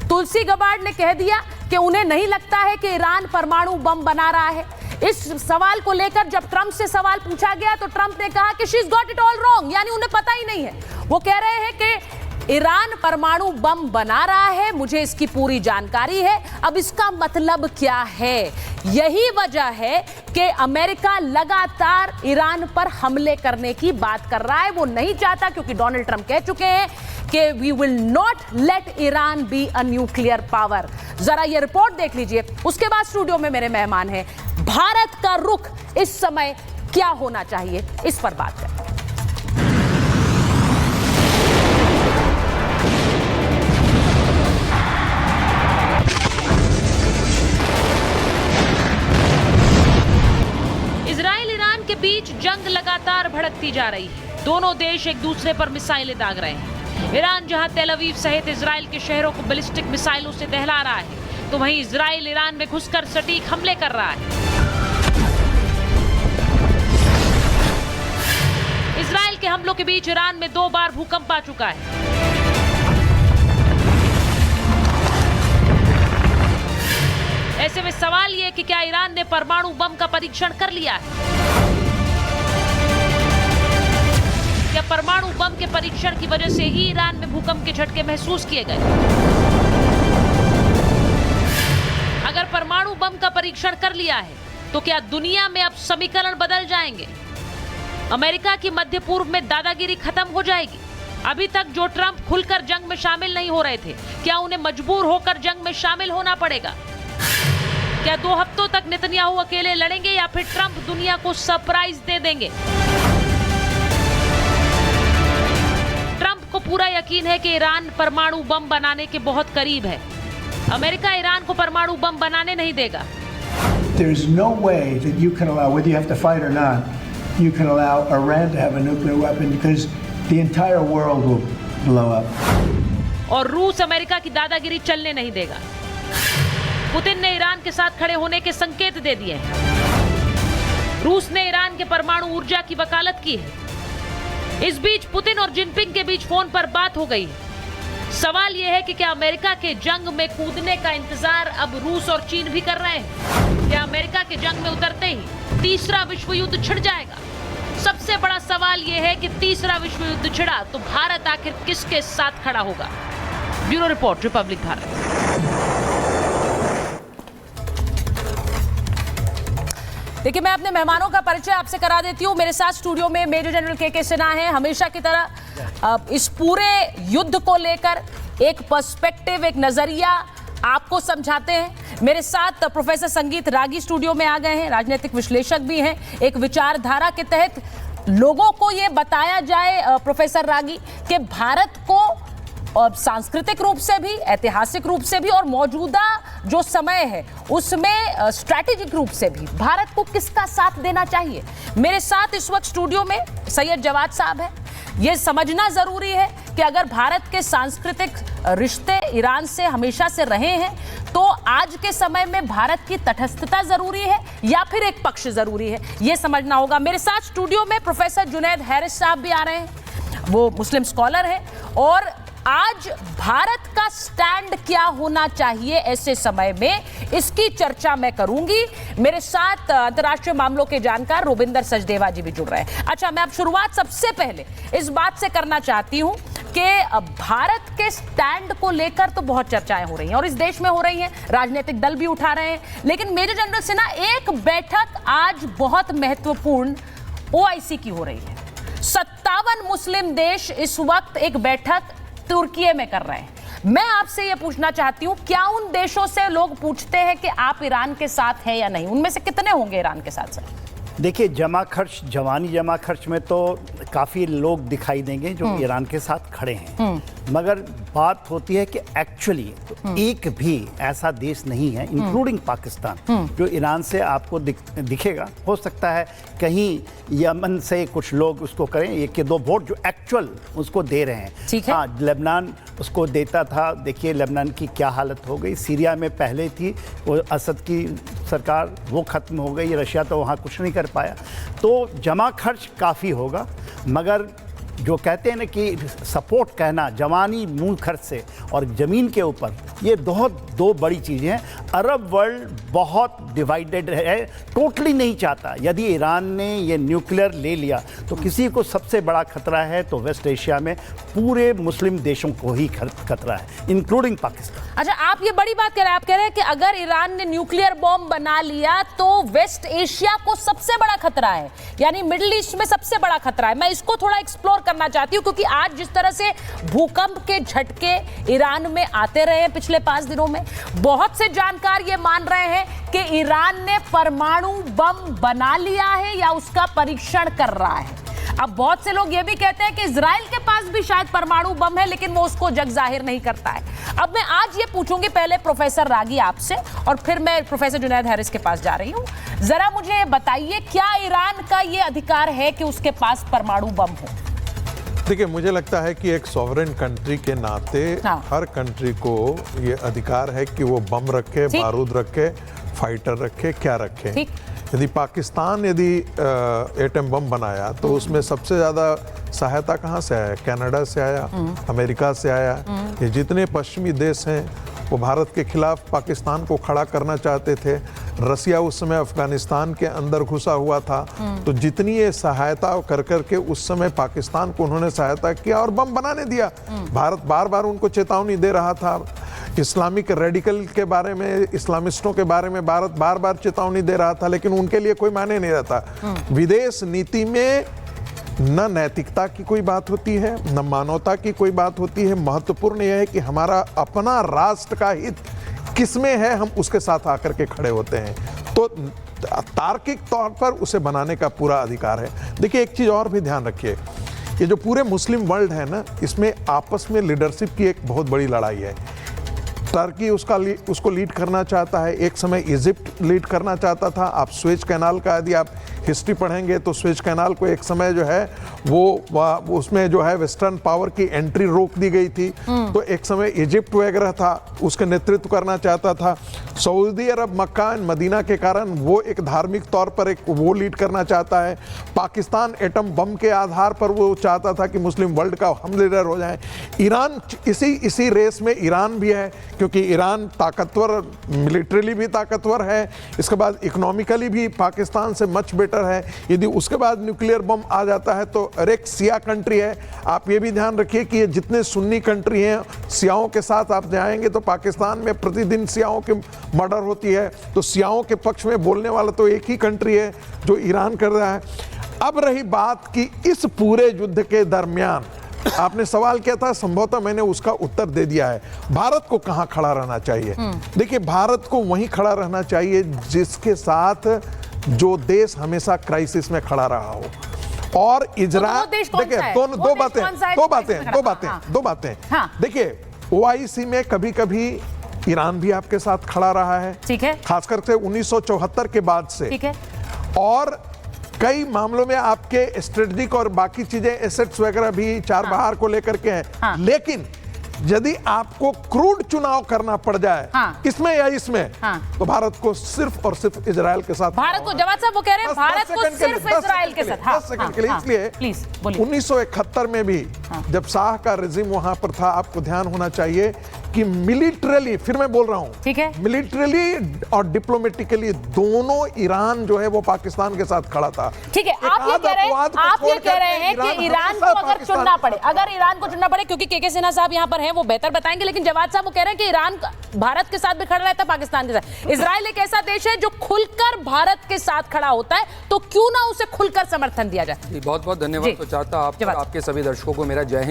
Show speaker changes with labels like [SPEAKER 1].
[SPEAKER 1] तुलसी Gabbard ने कह दिया कि उन्हें नहीं लगता है कि ईरान परमाणु बम बना रहा है। इस सवाल को लेकर जब ट्रंप से सवाल पूछा गया तो ट्रंप ने कहा कि she got it all wrong, यानी उन्हें पता ही नहीं है। वो कह रहे हैं कि ईरान परमाणु बम बना रहा है, मुझे इसकी पूरी जानकारी है। अब इसका मतलब क्या है? यही वजह है कि अमेरिका लगातार ईरान पर हमले करने की बात कर रहा है। वो नहीं चाहता, क्योंकि डोनाल्ड ट्रंप कह चुके हैं कि we will not let Iran be a nuclear power. जरा ये रिपोर्ट देख लीजिए। उसके बाद स्टूडियो में मेरे मेहमान हैं। भारत का रुख इस समय क्या होना चाहिए, इस पर बात करें। इजराइल ईरान के बीच जंग लगातार भड़कती जा रही है। दोनों देश एक दूसरे पर मिसाइलें दाग रहे हैं। ईरान जहां तेल अवीव सहित इजराइल के शहरों को बैलिस्टिक मिसाइलों से दहला रहा है, तो वहीं इजराइल ईरान में घुसकर सटीक हमले कर रहा है। इजराइल के हमलों के बीच ईरान में 2 बार भूकंप आ चुका है। ऐसे में सवाल यह कि क्या ईरान ने परमाणु बम का परीक्षण कर लिया है? क्या परमाणु बम के परीक्षण की वजह से ही ईरान में भूकंप के झटके महसूस किए गए? अगर परमाणु बम का परीक्षण कर लिया है तो क्या दुनिया में अब समीकरण बदल जाएंगे? अमेरिका की मध्य पूर्व में दादागिरी खत्म हो जाएगी? अभी तक जो ट्रंप खुलकर जंग में शामिल नहीं हो रहे थे, क्या उन्हें मजबूर होकर जंग में शामिल होना पड़ेगा? क्या 2 हफ्तों तक नेतन्याहू अकेले लड़ेंगे या फिर ट्रंप दुनिया को सरप्राइज दे देंगे? ट्रंप को पूरा यकीन है कि ईरान परमाणु बम बनाने के बहुत करीब है। अमेरिका ईरान को परमाणु बम बनाने नहीं देगा।
[SPEAKER 2] There is no way that you can allow, whether you have to fight or not, you can allow Iran to have a nuclear weapon because the entire world will blow up.
[SPEAKER 1] और रूस America की दादागिरी चलने नहीं देगा। Putin ने Iran के साथ खड़े होने के संकेत दे दिए हैं। रूस ने ईरान के परमाणु ऊर्जा की वकालत की है। इस बीच पुतिन और जिनपिंग के बीच फोन पर बात हो गई है। सवाल यह है कि क्या अमेरिका के जंग में कूदने का इंतजार अब रूस और चीन भी कर रहे हैं? क्या अमेरिका के जंग में उतरते ही तीसरा विश्व युद्ध छिड़ जाएगा? सबसे बड़ा सवाल यह है कि तीसरा विश्व युद्ध छिड़ा तो भारत आखिर किसके साथ खड़ा होगा? Bureau report, Republic Bharat. देखिए, मैं अपने मेहमानों का परिचय आपसे करा देती हूँ। मेरे साथ स्टूडियो में मेजर जनरल के सिन्हा हैं। हमेशा की तरह इस पूरे युद्ध को लेकर एक पर्सपेक्टिव, एक नजरिया आपको समझाते हैं। मेरे साथ प्रोफेसर संगीत रागी स्टूडियो में आ गए हैं, राजनीतिक विश्लेषक भी हैं। एक विचारधारा के तहत लोगों को ये बताया जाए, प्रोफेसर रागी, कि भारत को सांस्कृतिक रूप से भी, ऐतिहासिक रूप से भी और मौजूदा जो समय है उसमें स्ट्रैटेजिक रूप से भी भारत को किसका साथ देना चाहिए। मेरे साथ इस वक्त स्टूडियो में सैयद जवाद साहब हैं। यह समझना जरूरी है कि अगर भारत के सांस्कृतिक रिश्ते ईरान से हमेशा से रहे हैं तो आज के समय में भारत की तटस्थता जरूरी है या फिर एक पक्ष जरूरी है, यह समझना होगा। मेरे साथ स्टूडियो में प्रोफेसर जुनैद हैरिस साहब भी आ रहे हैं। वो मुस्लिम स्कॉलर हैं और आज भारत का स्टैंड क्या होना चाहिए ऐसे समय में, इसकी चर्चा मैं करूंगी। मेरे साथ अंतर्राष्ट्रीय मामलों के जानकार रोबिंदर सचदेवा जी भी जुड़ रहे हैं। अच्छा, मैं अब शुरुआत सबसे पहले इस बात से करना चाहती हूं कि भारत के स्टैंड को लेकर तो बहुत चर्चाएं हो रही हैं और इस देश में हो रही हैं, राजनीतिक दल भी उठा रहे हैं। लेकिन मेजर जनरल सिन्हा, एक बैठक आज बहुत महत्वपूर्ण ओआईसी की हो रही है। 57 मुस्लिम देश इस वक्त एक बैठक तुर्की में कर रहे हैं। मैं आपसे यह पूछना चाहती हूं, क्या उन देशों से लोग पूछते हैं कि आप ईरान के साथ हैं या नहीं? उनमें से कितने होंगे ईरान के साथ? सर
[SPEAKER 3] देखिए, जवानी जमा खर्च में तो काफ़ी लोग दिखाई देंगे जो ईरान के साथ खड़े हैं, मगर बात होती है कि एक्चुअली एक भी ऐसा देश नहीं है, इंक्लूडिंग पाकिस्तान, जो ईरान से आपको दिखेगा। हो सकता है कहीं यमन से कुछ लोग उसको करें, 1-2 वोट जो एक्चुअल उसको दे रहे हैं। हाँ, लेबनान उसको देता था। देखिए लेबनान की क्या हालत हो गई। सीरिया में पहले थी वो असद की सरकार, वो ख़त्म हो गई। रशिया तो वहाँ कुछ नहीं कर पाया। तो जमा खर्च काफ़ी होगा, मगर जो कहते हैं ना कि सपोर्ट कहना जवानी मूल खर्च से और ज़मीन के ऊपर ये दो बड़ी चीज़ें हैं। अरब वर्ल्ड बहुत डिवाइडेड है, टोटली नहीं चाहता। यदि ईरान ने ये न्यूक्लियर ले लिया तो किसी को सबसे बड़ा खतरा है तो वेस्ट एशिया में पूरे मुस्लिम देशों को ही खतरा है, इंक्लूडिंग पाकिस्तान।
[SPEAKER 1] अच्छा, आप ये बड़ी बात कह रहे हैं। आप कह रहे हैं कि अगर ईरान ने न्यूक्लियर बॉम्ब बना लिया तो वेस्ट एशिया को सबसे बड़ा खतरा है, यानी मिडिल ईस्ट में सबसे बड़ा खतरा है। मैं इसको थोड़ा एक्सप्लोर करना चाहती हूँ, क्योंकि आज जिस तरह से भूकंप के झटके ईरान में आते रहे हैं पिछले 5 दिनों में, बहुत से जानकार ये मान रहे हैं कि ईरान ने परमाणु बम बना लिया है या उसका परीक्षण कर रहा है। अब बहुत से लोग ये भी कहते हैं कि इजराइल के पास भी शायद परमाणु बम है, लेकिन वो उसको जग जाहिर नहीं करता है। अब मैं आज ये पूछूंगी पहले प्रोफेसर रागी आपसे, और फिर मैं प्रोफेसर जुनैद हैरिस के पास जा रही हूँ। जरा मुझे बताइए, क्या ईरान का ये अधिकार है कि उसके पास परमाणु बम हो?
[SPEAKER 4] देखिए, मुझे लगता है कि एक सॉवरेन कंट्री के नाते हर कंट्री को ये अधिकार है कि वो बम रखे, बारूद रखे, फाइटर रखे, क्या रखे। यदि पाकिस्तान एटम बम बनाया तो उसमें सबसे ज़्यादा सहायता कहाँ से आया? कनाडा से आया, अमेरिका से आया। ये जितने पश्चिमी देश हैं वो भारत के खिलाफ पाकिस्तान को खड़ा करना चाहते थे। रसिया उस समय अफगानिस्तान के अंदर घुसा हुआ था, तो जितनी ये सहायता कर करके उस समय पाकिस्तान को उन्होंने सहायता किया और बम बनाने दिया। भारत बार बार उनको चेतावनी दे रहा था। इस्लामिक रेडिकल के बारे में, इस्लामिस्टों के बारे में भारत बार बार चेतावनी दे रहा था, लेकिन उनके लिए कोई मायने नहीं रहता। विदेश नीति में न नैतिकता की कोई बात होती है, न मानवता की कोई बात होती है। महत्वपूर्ण यह है कि हमारा अपना राष्ट्र का हित किसमें है, हम उसके साथ आकर के खड़े होते हैं। तो तार्किक तौर पर उसे बनाने का पूरा अधिकार है। देखिए, एक चीज़ और भी ध्यान रखिए, ये जो पूरे मुस्लिम वर्ल्ड है ना, इसमें आपस में लीडरशिप की एक बहुत बड़ी लड़ाई है। टर्की उसको लीड करना चाहता है, एक समय इजिप्ट लीड करना चाहता था। आप स्वेज कैनाल का यदि आप हिस्ट्री पढ़ेंगे तो स्वेज कैनाल को एक समय जो है वो उसमें जो है वेस्टर्न पावर की एंट्री रोक दी गई थी। तो एक समय इजिप्ट वगैरह था, उसका नेतृत्व करना चाहता था। Saudi Arab, Mecca and Medina के कारण वो एक धार्मिक तौर पर एक वो लीड करना चाहता है। पाकिस्तान एटम बम के आधार पर वो चाहता था कि मुस्लिम वर्ल्ड का हम लीडर हो जाए। ईरान इसी रेस में ईरान भी है, क्योंकि ईरान ताकतवर, मिलिट्रीली भी ताकतवर है, इसके बाद इकोनॉमिकली भी पाकिस्तान से मच बेटर है। यदि उसके बाद न्यूक्लियर बम आ जाता है तो एक सिया कंट्री है। आप ये भी ध्यान रखिए कि ये जितने सुन्नी कंट्री हैं, सियाओं के साथ आप जाएंगे तो पाकिस्तान में प्रतिदिन सियाओं की मर्डर होती है। तो सियाओं के पक्ष में बोलने वाला तो एक ही कंट्री है जो ईरान कर रहा है। अब रही बात कि इस पूरे युद्ध के दरमियान आपने सवाल किया था, संभवतः मैंने उसका उत्तर दे दिया है। भारत को कहां खड़ा रहना चाहिए? देखिए, भारत को वहीं खड़ा रहना चाहिए जिसके साथ जो देश हमेशा क्राइसिस में खड़ा रहा हो। और इजराइल, देखिए दो बातें। देखिए, ओआईसी में कभी कभी ईरान भी आपके साथ खड़ा रहा है, ठीक है, खासकर से 1974 के बाद से, ठीक है। और कई मामलों में आपके स्ट्रेटेजिक और बाकी चीजें, एसेट्स वगैरह भी चारबाग को लेकर के हैं। लेकिन यदि आपको क्रूड चुनाव करना पड़ जाए, इसमें या इसमें, तो भारत को सिर्फ और सिर्फ इजराइल के साथ, भारत को, जवाब साहब वो कह रहे हैं भारत को सिर्फ इजराइल के साथ, 10 सेकंड के लिए। इसलिए 1971 में भी जब शाह का रेजिम वहां पर था, आपको ध्यान होना चाहिए कि मिलिट्रली, फिर मैं बोल रहा हूं, ठीक है, मिलिट्रली और डिप्लोमेटिकली दोनों ईरान जो है वो पाकिस्तान के साथ खड़ा था। ठीक है, आप ये कह रहे हैं कि ईरान को अगर चुनना पड़े, अगर ईरान को चुनना पड़े, क्योंकि के सिन्हा साहब यहाँ पर हैं, वो बेहतर बताएंगे, लेकिन जवाद साहब वो कह रहे हैं कि ईरान भारत के साथ भी खड़ा रहता है, पाकिस्तान के साथ। इजराइल एक ऐसा देश है जो खुलकर भारत के साथ खड़ा होता है, तो क्यों ना उसे खुलकर समर्थन दिया जाए।
[SPEAKER 5] बहुत बहुत धन्यवाद। तो चाहता आपके सभी दर्शकों को मेरा जय हिंद।